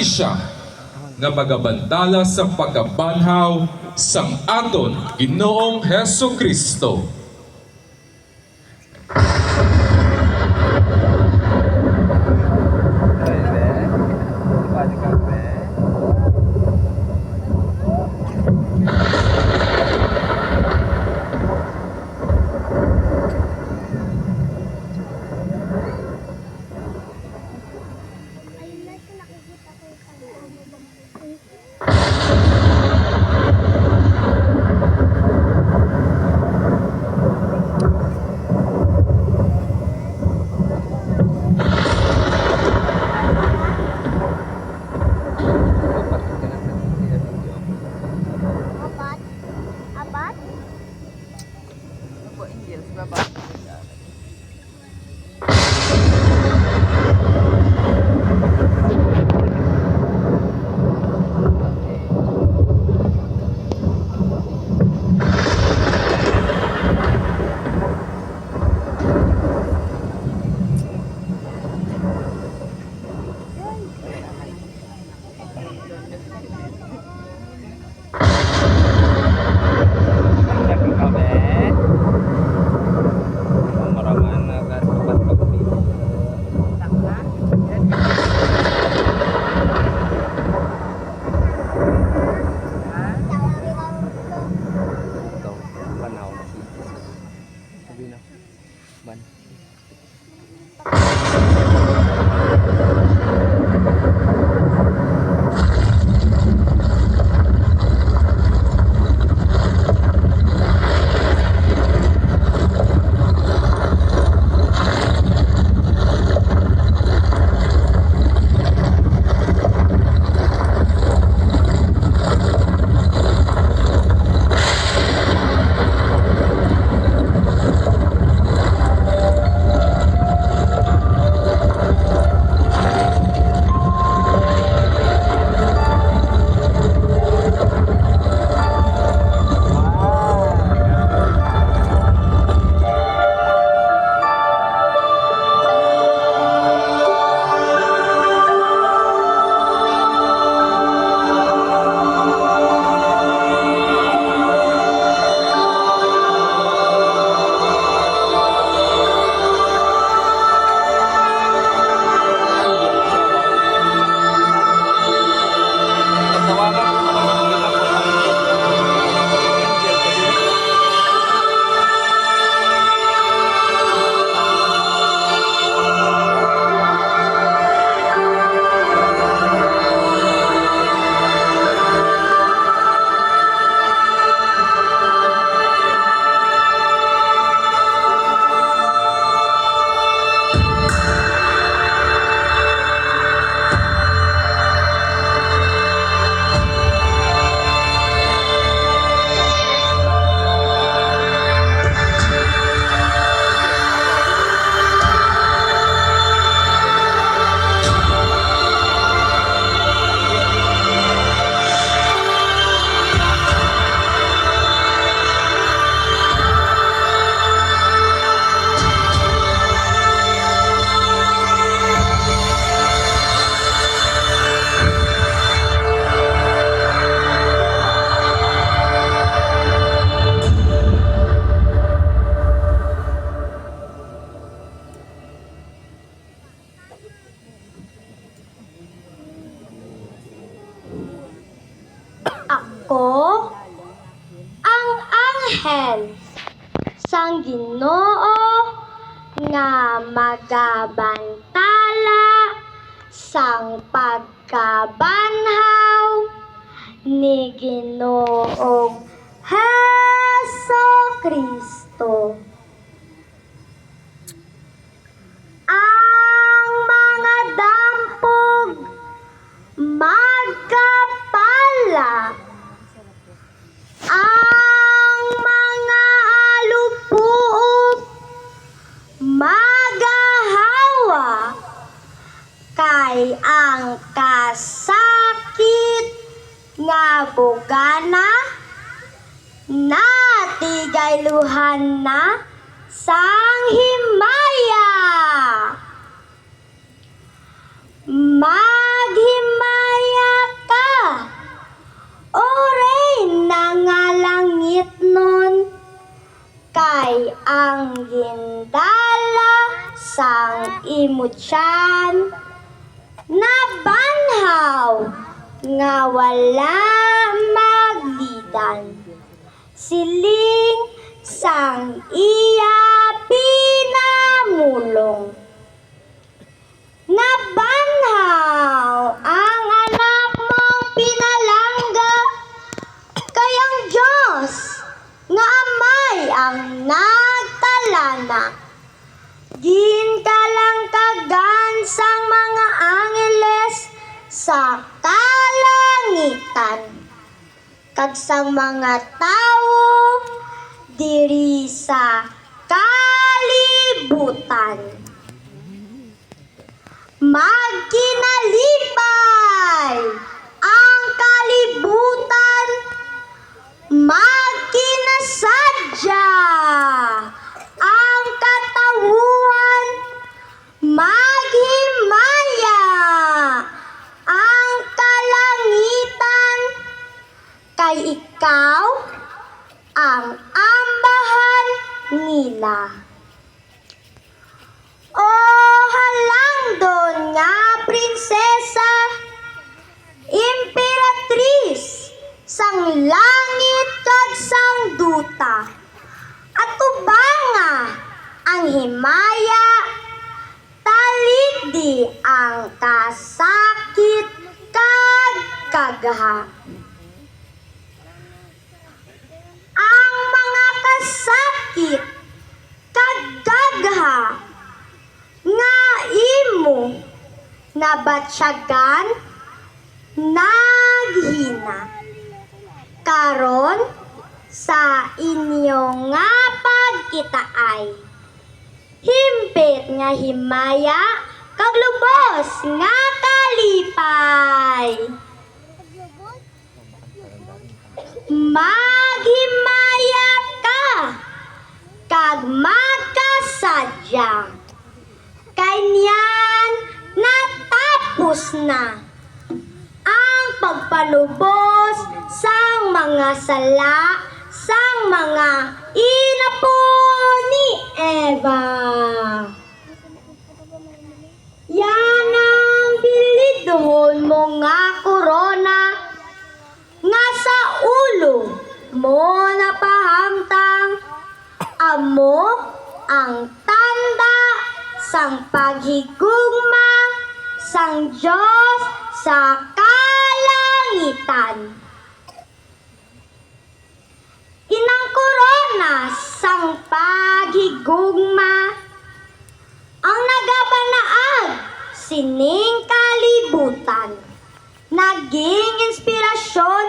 siya nga magabantala sa pagkabanhaw sang aton Ginoong Hesukristo. Ako ang anghel sang Ginoo nga magabantala sang pagkabanhaw ni Ginoong Hesukristo. Ang mga dampog magkapala, ang mga alupuop magahawa, kay ang kasakit nga bugana natigayluhan na sang himaya. Maghimay imutyan, nabanhaw, nga wala maglidan. Siling sang iya pinamulong. Nabanhaw ang anak mong pinalangga, kayang Diyos nga amay ang nagtalana. Ginkalangkagan sang mga angeles sa kalangitan, kag sang mga tawo diri sa kalibutan. Magkinalipay ang kalibutan, magkinasadya ang katawuhan, maghimaya ang kalangitan, kay ikaw ang ambahan nila. O halangdon nga prinsesa, imperatrice sang langit kag sang duta, at tubanga ang himaya, talikdi ang kasakit kag kagha. Ang mga kasakit kag kagha nga imo nabatsyagan, naghina. Karon sa inyo nga pagkitaay, himpit nga himaya kag lubos nga kalipay. Maghimaya ka kag magkasadya, kay niyan natapos na ang pagpanubos sang mga sala sang mga inapo ni Eva. Yan ang bilidhon mo nga korona, nga sa ulo mo napahamtang, amo ang tanda sang paghigugma sang Diyos sa kalangitan. Inang korona sang paghigugma, ang nagabanaag sining kalibutan, naging inspirasyon